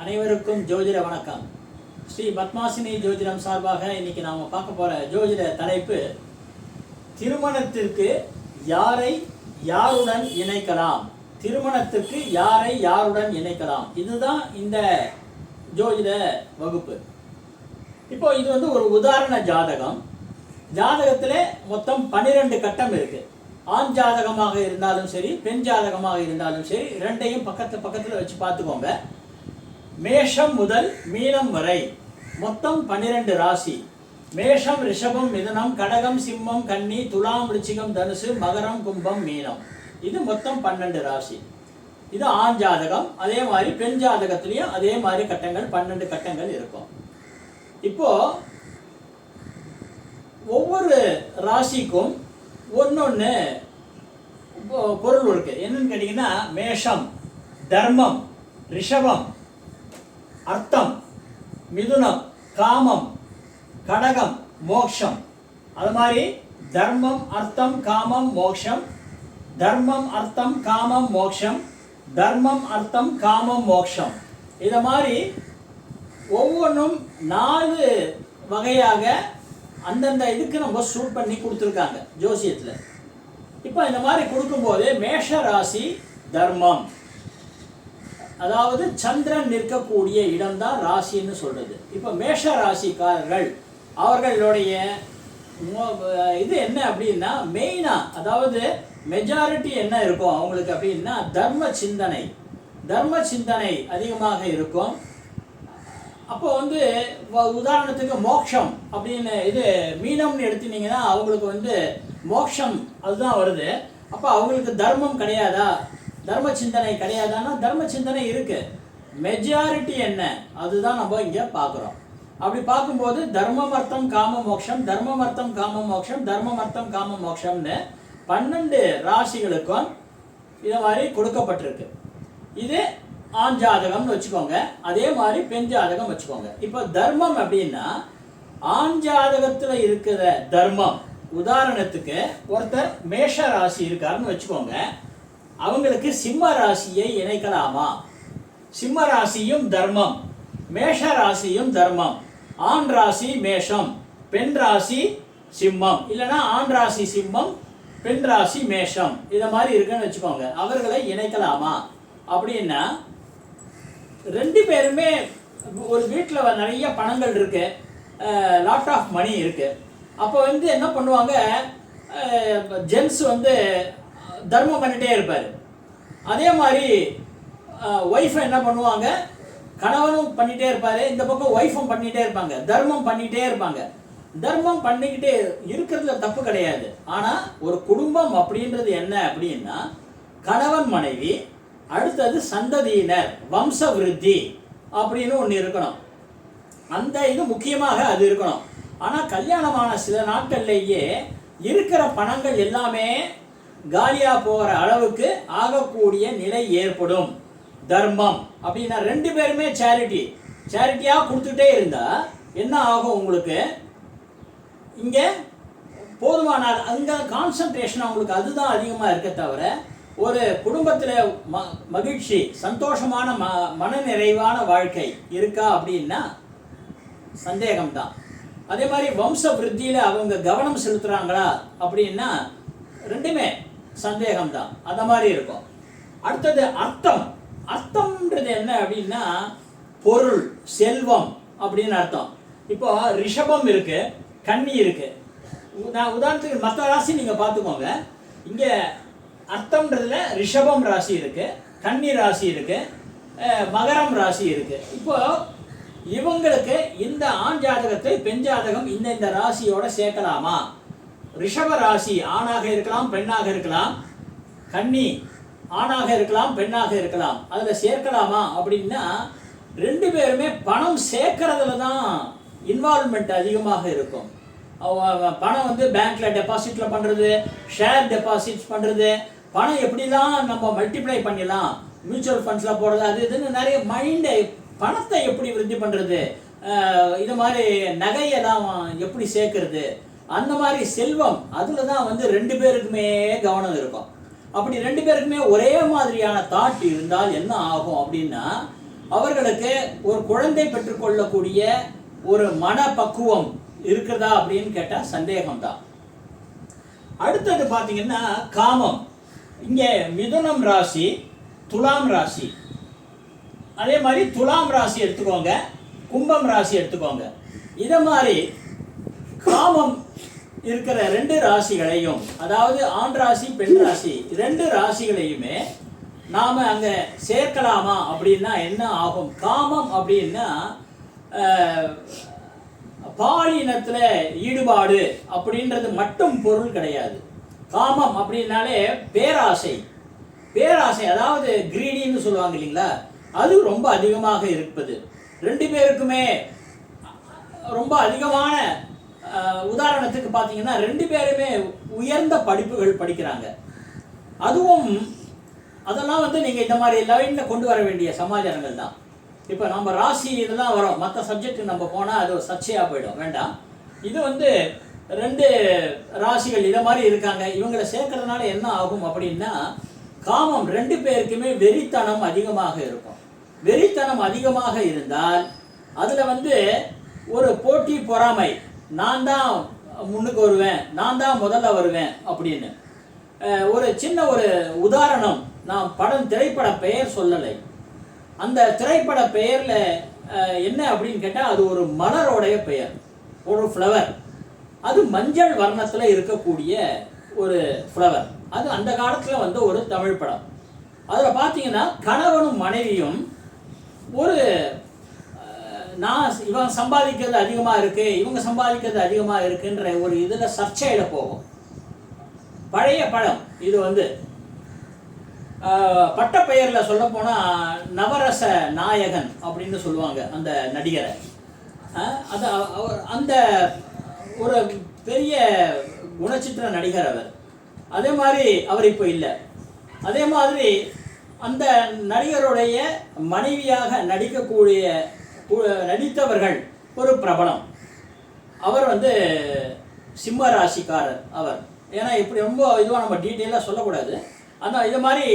அனைவருக்கும் ஜோதிட வணக்கம். ஸ்ரீ பத்மாசினி ஜோதிடம் சார்பாக இன்னைக்கு நாம பார்க்க போற ஜோதிட தலைப்பு, திருமணத்திற்கு யாரை யாருடன் இணைக்கலாம். திருமணத்திற்கு யாரை யாருடன் இணைக்கலாம், இதுதான் இந்த ஜோதிட வகுப்பு. இப்போ இது வந்து ஒரு உதாரண ஜாதகம். ஜாதகத்தில் மொத்தம் 12 கட்டம் இருக்கு. ஆண் ஜாதகமாக இருந்தாலும் சரி, பெண் ஜாதகமாக இருந்தாலும் சரி, ரெண்டையும் பக்கத்தில் வச்சு பார்த்துக்கோங்க. மேஷம் முதல் மீனம் வரை மொத்தம் 12 ராசி. மேஷம், ரிஷபம், மிதுனம், கடகம், சிம்மம், கன்னி, துலாம், விருச்சிகம், தனுசு, மகரம், கும்பம், மீனம். இது மொத்தம் 12 ராசி. இது ஆண் ஜாதகம். அதே மாதிரி பெண் ஜாதகத்திலையும் அதே மாதிரி கட்டங்கள் 12 கட்டங்கள் இருக்கும். இப்போ ஒவ்வொரு ராசிக்கும் ஒன்னொன்னு பொருள் இருக்கு. என்னன்னு கேட்டீங்கன்னா, மேஷம் தர்மம், ரிஷபம் அர்த்தம், மிதுனம் காமம், கடகம் மோக்ஷம். அது மாதிரி தர்மம் அர்த்தம் காமம் மோக்ஷம், தர்மம் அர்த்தம் காமம் மோக்ஷம், தர்மம் அர்த்தம் காமம் மோக்ஷம். இதை மாதிரி ஒவ்வொன்றும் 4 வகையாக அந்தந்த இதுக்கு நம்ம சூட் பண்ணி கொடுத்துருக்காங்க ஜோசியத்தில். இப்போ இந்த மாதிரி கொடுக்கும்போது மேஷ ராசி தர்மம், அதாவது சந்திரன் நிற்கக்கூடிய இடம்தான் ராசின்னு சொல்றது. இப்போ மேஷ ராசிக்காரர்கள் அவர்களுடைய இது என்ன அப்படின்னா, மெயினா அதாவது மெஜாரிட்டி என்ன இருக்கும் அவங்களுக்கு அப்படின்னா, தர்ம சிந்தனை அதிகமாக இருக்கும். அப்போ வந்து உதாரணத்துக்கு மோட்சம் அப்படின்னு இது மீனம்னு எடுத்துனீங்கன்னா அவங்களுக்கு வந்து மோட்சம் அதுதான் வருது. அப்போ அவங்களுக்கு தர்மம் கிடையாதா, தர்ம சிந்தனை கிடையாதான்னா தர்ம சிந்தனை இருக்கு. மெஜாரிட்டி என்ன அதுதான் நம்ம இங்க பார்க்குறோம். அப்படி பார்க்கும்போது தர்மம் அர்த்தம் காம மோட்சம், தர்மம் அர்த்தம் காம மோட்சம், தர்மம் அர்த்தம் காம மோட்சம்னு 12 ராசிகளுக்கும் இதை மாதிரி கொடுக்கப்பட்டிருக்கு. இது ஆண் ஜாதகம்னு வச்சுக்கோங்க. அதே மாதிரி பெண் ஜாதகம் வச்சுக்கோங்க. இப்போ தர்மம் அப்படின்னா ஆண் ஜாதகத்துல இருக்கிற தர்மம், உதாரணத்துக்கு ஒருத்தர் மேஷ ராசி இருக்காருன்னு வச்சுக்கோங்க. அவங்களுக்கு சிம்ம ராசியை இணைக்கலாமா? சிம்ம ராசியும் தர்மம், மேஷ ராசியும் தர்மம். ஆண் ராசி மேஷம், பெண் ராசி சிம்மம், இல்லைன்னா ஆண் ராசி சிம்மம், பெண் ராசி மேஷம், இதை மாதிரி இருக்குன்னு வச்சுக்கோங்க. அவர்களை இணைக்கலாமா அப்படின்னா, 2 பேருமே ஒரு வீட்டில் நிறைய பணங்கள் இருக்கு, லாட் ஆஃப் மணி இருக்கு. அப்போ வந்து என்ன பண்ணுவாங்க, ஜென்ஸ் வந்து தர்மம் பண்ணிட்டே இருப்பார். அதே மாதிரி ஒய்ஃப் என்ன பண்ணுவாங்க, கணவனும் பண்ணிட்டே இருப்பாரு, இந்த பக்கம் ஒய்ஃபும் பண்ணிட்டே இருப்பாங்க, தர்மம் பண்ணிட்டே இருப்பாங்க. தர்மம் பண்ணிக்கிட்டே இருக்கிறதுல தப்பு கிடையாது. ஆனா ஒரு குடும்பம் அப்படின்றது என்ன அப்படின்னா, கணவன் மனைவி, அடுத்தது சந்ததியினர், வம்ச விருத்தி அப்படின்னு ஒன்று இருக்கணும். அந்த இது முக்கியமாக அது இருக்கணும். ஆனா கல்யாணமான சில நாட்கள்லேயே இருக்கிற பணங்கள் எல்லாமே காலியா போகிற அளவுக்கு ஆகக்கூடிய நிலை ஏற்படும். தர்மம் அப்படின்னா 2 பேருமே சேரிட்டியா கொடுத்துட்டே இருந்தா என்ன ஆகும், உங்களுக்கு இங்க போதுமான அங்க கான்சன்ட்ரேஷன் அவங்களுக்கு அதுதான் அதிகமா இருக்க தவிர, ஒரு குடும்பத்துல மகிழ்ச்சி சந்தோஷமான மன நிறைவான வாழ்க்கை இருக்கா அப்படின்னா சந்தேகம்தான். அதே மாதிரி வம்ச விருத்தியில அவங்க கவனம் செலுத்துறாங்களா அப்படின்னா 2மே சந்தேகம்தான். அந்த மாதிரி இருக்கும். அடுத்தது அர்த்தம்ன்றது என்ன அப்படின்னா, பொருள் செல்வம் அப்படின்னு அர்த்தம். இப்போ ரிஷபம் இருக்கு, கன்னி இருக்கு. நான் உதாரணத்துக்கு மற்ற ராசி நீங்க பார்த்துக்கோங்க. இங்க அர்த்தம்ன்றதுல ரிஷபம் ராசி இருக்கு, கன்னி ராசி இருக்கு, மகரம் ராசி இருக்கு. இப்போ இவங்களுக்கு இந்த ஆண் ஜாதகத்தை பெண் ஜாதகம் இந்த ராசியோட சேர்க்கலாமா? ரிஷப ராசி ஆணாக இருக்கலாம், பெண்ணாக இருக்கலாம். கன்னி ஆணாக இருக்கலாம், பெண்ணாக இருக்கலாம். அதுல சேர்க்கலாமா அப்படின்னா, 2 பேருமே பணம் சேர்க்கறதுல தான் இன்வால்வ்மெண்ட் அதிகமாக இருக்கும். பணம் வந்து பேங்க்ல டெபாசிட்ல பண்றது, ஷேர் டெபாசிட் பண்றது, பணம் எப்படிலாம் நம்ம மல்டிப்ளை பண்ணிடலாம், மியூச்சுவல் ஃபண்ட்ஸ்ல போடுறது, அது இதுன்னு நிறைய மைண்ட், பணத்தை எப்படி விருத்தி பண்றது, இது மாதிரி நகையெல்லாம் எப்படி சேர்க்கறது, அந்த மாதிரி செல்வம், அதுல தான் வந்து 2 பேருக்குமே கவனம் இருக்கும். அப்படி 2 பேருக்குமே ஒரே மாதிரியான தாட் இருந்தால் என்ன ஆகும் அப்படின்னா, அவர்களுக்கு ஒரு குழந்தை பெற்றுக்கொள்ளக்கூடிய ஒரு மனப்பக்குவம் இருக்கிறதா அப்படின்னு கேட்டால் சந்தேகம்தான். அடுத்தது பார்த்தீங்கன்னா காமம். இங்கே மிதுனம் ராசி, துலாம் ராசி, அதே மாதிரி துலாம் ராசி எடுத்துக்கோங்க, கும்பம் ராசி எடுத்துக்கோங்க. இதை மாதிரி காமம் இருக்கிற 2 ராசிகளையும், அதாவது ஆண் ராசி பெண் ராசி 2 ராசிகளையுமே நாம் அங்கே சேர்க்கலாமா அப்படின்னா என்ன ஆகும்? காமம் அப்படின்னா பாலினத்தில் ஈடுபாடு அப்படின்றது மட்டும் பொருள் கிடையாது. காமம் அப்படின்னாலே பேராசை. பேராசை அதாவது கிரீடின்னு சொல்லுவாங்க இல்லைங்களா, அது ரொம்ப அதிகமாக இருப்பது. 2 பேருக்குமே ரொம்ப அதிகமான உதாரணத்துக்கு பார்த்தீங்கன்னா 2 பேருமே உயர்ந்த படிப்புகள் படிக்கிறாங்க. அதுவும் அதெல்லாம் நீங்கள் இந்த மாதிரி லைனில் கொண்டு வர வேண்டிய சமாச்சாரங்கள் தான். இப்போ நம்ம ராசி இதெல்லாம் வரும், மற்ற சப்ஜெக்ட் நம்ம போனால் அது சர்ச்சையாக போயிடும், வேண்டாம். இது 2 ராசிகள் இதை மாதிரி இருக்காங்க, இவங்களை சேர்க்கறதுனால என்ன ஆகும் அப்படின்னா காமம் 2 பேருக்குமே வெறித்தனம் அதிகமாக இருக்கும். வெறித்தனம் அதிகமாக இருந்தால் அதில் ஒரு போட்டி பொறாமை, நான் தான் முன்னுக்கு வருவேன், நான் தான் முதல்ல வருவேன் அப்படின்னு. ஒரு சின்ன ஒரு உதாரணம், நான் திரைப்பட பெயர் சொல்லலை. அந்த திரைப்பட பெயரில் என்ன அப்படின்னு கேட்டால் அது ஒரு மலரோடைய பெயர், ஒரு ஃப்ளவர். அது மஞ்சள் வர்ணத்தில் இருக்கக்கூடிய ஒரு ஃப்ளவர். அது அந்த காலத்தில் ஒரு தமிழ் படம். அதில் பார்த்தீங்கன்னா கணவனும் மனைவியும் ஒரு இவன் சம்பாதிக்கிறது அதிகமாக இருக்குது, இவங்க சம்பாதிக்கிறது அதிகமாக இருக்குன்ற ஒரு இதில் சர்ச்சையில் போகும். பழைய படம் இது. பட்டப்பெயரில் சொல்ல போனால் நவரச நாயகன் அப்படின்னு சொல்லுவாங்க அந்த நடிகரை. அது அந்த ஒரு பெரிய குணச்சித்திர நடிகர் அவர். அதே மாதிரி அவர் இப்போ இல்லை. அதே மாதிரி அந்த நடிகருடைய மனைவியாக நடித்தவர்கள் ஒரு பிரபலம். அவர் சிம்ம ராசிக்காரர் அவர். ஏன்னா இப்படி ரொம்ப இதுவாக நம்ம டீட்டெயிலாக சொல்லக்கூடாது. ஆனால் இது மாதிரி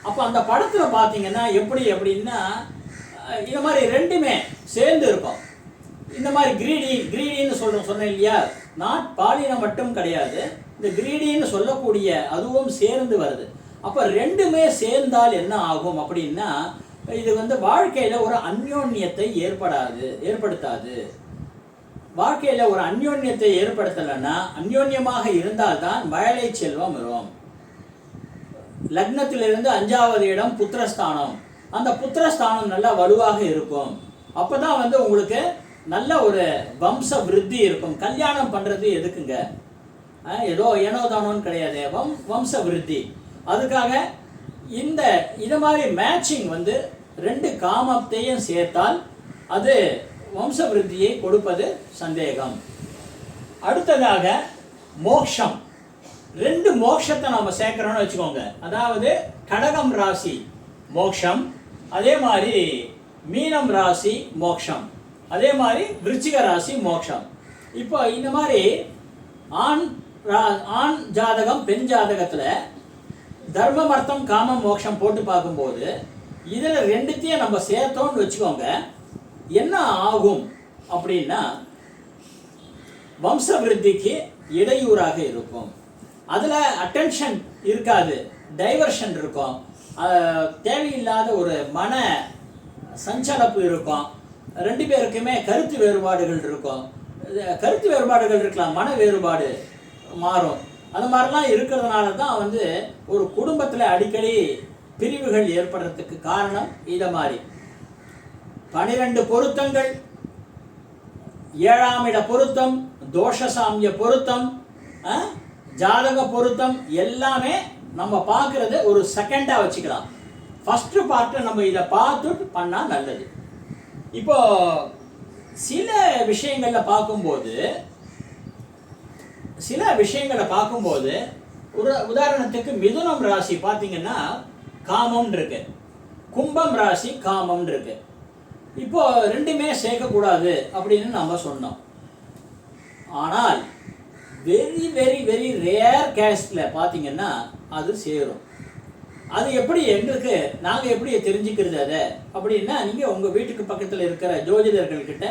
அப்போ அந்த படத்தில் பார்த்தீங்கன்னா எப்படி அப்படின்னா இது மாதிரி 2மே சேர்ந்து இருக்கும். இந்த மாதிரி கிரீடின்னு சொன்னேன் இல்லையா, நாட் பாலினம் மட்டும் கிடையாது, இந்த கிரீடின்னு சொல்லக்கூடிய அதுவும் சேர்ந்து வருது. அப்போ 2மே சேர்ந்தால் என்ன ஆகும் அப்படின்னா இது வாழ்க்கையில் ஒரு அந்யோன்யத்தை ஏற்படுத்தாது. வாழ்க்கையில் ஒரு அந்யோன்யத்தை ஏற்படுத்தலைன்னா, அந்யோன்யமாக இருந்தால்தான் மழலை செல்வம் வரும். லக்னத்திலிருந்து 5வது இடம் புத்திரஸ்தானம். அந்த புத்திரஸ்தானம் நல்லா வலுவாக இருக்கும். அப்போ தான் உங்களுக்கு நல்ல ஒரு வம்ச விருத்தி இருக்கும். கல்யாணம் பண்ணுறது எதுக்குங்க? ஏதோ ஏனோதானோன்னு கிடையாது, வம்ச விருத்தி. அதுக்காக இது மாதிரி மேட்சிங் 2 காமத்தையும் சேர்த்தால் அது வம்ச விருத்தியை கொடுப்பது சந்தேகம். அடுத்ததாக மோக்ஷம். 2 மோட்சத்தை நம்ம சேர்க்கிறோம்னு வச்சுக்கோங்க. அதாவது கடகம் ராசி மோக்ஷம், அதே மாதிரி மீனம் ராசி மோக்ஷம், அதே மாதிரி விருச்சிக ராசி மோக்ஷம். இப்போ இந்த மாதிரி ஆண் ஜாதகம் பெண் ஜாதகத்தில் தர்மம் அர்த்தம் காமம் மோட்சம் போட்டு பார்க்கும்போது இதில் 2த்தையும் நம்ம சேர்த்தோம்னு வச்சுக்கோங்க, என்ன ஆகும் அப்படின்னா வம்ச விருத்திக்கு இடையூறாக இருக்கும். அதில் அட்டென்ஷன் இருக்காது, டைவர்ஷன் இருக்கும், தேவையில்லாத ஒரு மன சஞ்சலப்பு இருக்கும். 2 பேருக்குமே கருத்து வேறுபாடுகள் இருக்கும். கருத்து வேறுபாடுகள் இருக்கலாம், மன வேறுபாடு மாறும். அது மாதிரிலாம் இருக்கிறதுனால தான் ஒரு குடும்பத்தில் அடிக்கடி பிரிவுகள் ஏற்படுறதுக்கு காரணம். இதை மாதிரி 12 பொருத்தங்கள், 7ஆம் இட பொருத்தம், தோஷசாமிய பொருத்தம், ஜாதக பொருத்தம் எல்லாமே நம்ம பார்க்கறது ஒரு செகண்டாக வச்சுக்கலாம். ஃபஸ்ட்டு பார்ட்டை நம்ம இதை பார்த்துட்டு பண்ணால் நல்லது. இப்போ சில விஷயங்களில் பார்க்கும்போது ஒரு உதாரணத்துக்கு மிதுனம் ராசி பார்த்தீங்கன்னா காமம் இருக்கு, கும்பம் ராசி காமம் இருக்கு. இப்போ 2மே சேர்க்கக்கூடாது அப்படின்னு நம்ம சொன்னோம். ஆனால் very very very rare castle பார்த்தீங்கன்னா அது சேரும். அது எப்படி எங்களுக்கு நாங்கள் எப்படி தெரிஞ்சுக்கிறது அதை அப்படின்னா நீங்கள் உங்கள் வீட்டுக்கு பக்கத்தில் இருக்கிற ஜோதிடர்கள்கிட்ட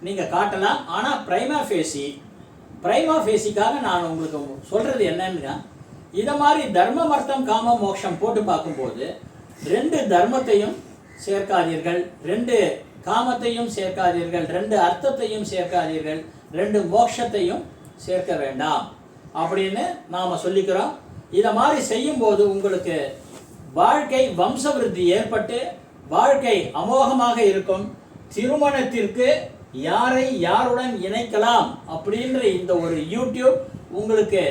நீங்கள் காட்டலாம். ஆனால் பிரைமா ஃபேஸிக்காக நான் உங்களுக்கு சொல்கிறது என்னன்னா, இதை மாதிரி தர்மம் அர்த்தம் காமம் மோட்சம் போட்டு பார்க்கும்போது 2 தர்மத்தையும் சேர்க்காதீர்கள், 2 காமத்தையும் சேர்க்காதீர்கள், 2 அர்த்தத்தையும் சேர்க்காதீர்கள், 2 மோட்சத்தையும் சேர்க்க வேண்டாம் அப்படின்னு நாம் சொல்லிக்கிறோம். இதை மாதிரி செய்யும்போது உங்களுக்கு வாழ்க்கை வம்ச விருத்தி ஏற்பட்டு வாழ்க்கை அமோகமாக இருக்கும். திருமணத்திற்கு யாரை யாருடன் இணைக்கலாம் அப்படின்ற இந்த ஒரு யூடியூப் உங்களுக்கு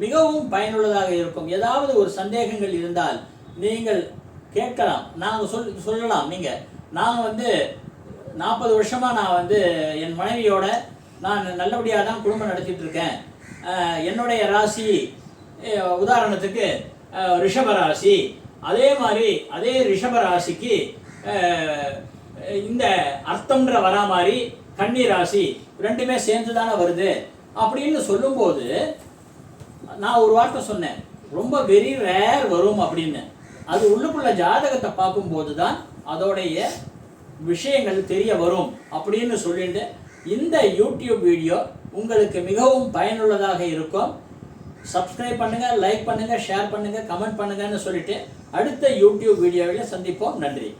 மிகவும் பயனுள்ளதாக இருக்கும். ஏதாவது ஒரு சந்தேகங்கள் இருந்தால் நீங்கள் கேட்கலாம், நாங்கள் சொல்லலாம். நாங்கள் 40 வருஷமாக நான் என் மனைவியோட நான் நல்லபடியாக தான் குடும்பம் நடத்திட்டு இருக்கேன். என்னுடைய ராசி உதாரணத்துக்கு ரிஷப ராசி, அதே மாதிரி அதே ரிஷப ராசிக்கு இந்த அர்த்தம்ன்ற வரா மாதிரி கன்னி ராசி 2மே சேர்ந்து தானே வருது அப்படின்னு சொல்லும்போது நான் ஒரு வார்த்தை சொன்னேன், ரொம்ப வெரி ரேர் வரும் அப்படின்னு. அது உள்ளுக்குள்ள ஜாதகத்தை பார்க்கும்போது தான் அதோடைய விஷயங்கள் தெரிய வரும் அப்படின்னு சொல்லிட்டு இந்த யூடியூப் வீடியோ உங்களுக்கு மிகவும் பயனுள்ளதாக இருக்கும். சப்ஸ்கிரைப் பண்ணுங்கள், லைக் பண்ணுங்கள், ஷேர் பண்ணுங்கள், கமெண்ட் பண்ணுங்கன்னு சொல்லிட்டு அடுத்த யூடியூப் வீடியோவில் சந்திப்போம். நன்றி.